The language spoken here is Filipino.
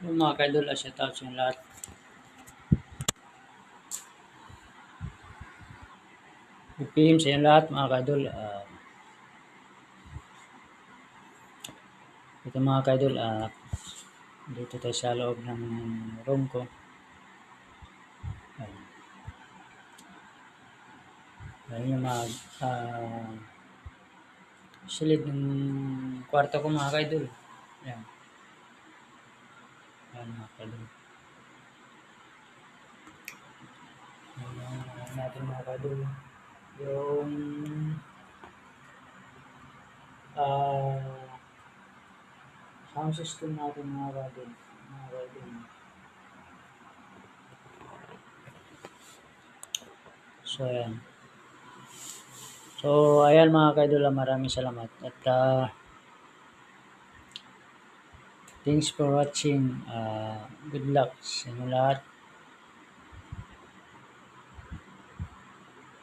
Yung mga kaidol, shout out sa inyo lahat. BPM sa inyo lahat mga kaidol. Ito mga kaidol, dito tayo sa loob ng room ko. Ayun yung mga silid ng kwarto ko mga kaidol. Ayan. Ayan mga kaidol. Ayan natin mga kaidol. Yung sound system natin mga kaidol. So ayan. So ayan mga kaidol, maraming salamat at thanks for watching. Good luck sa inyo lahat.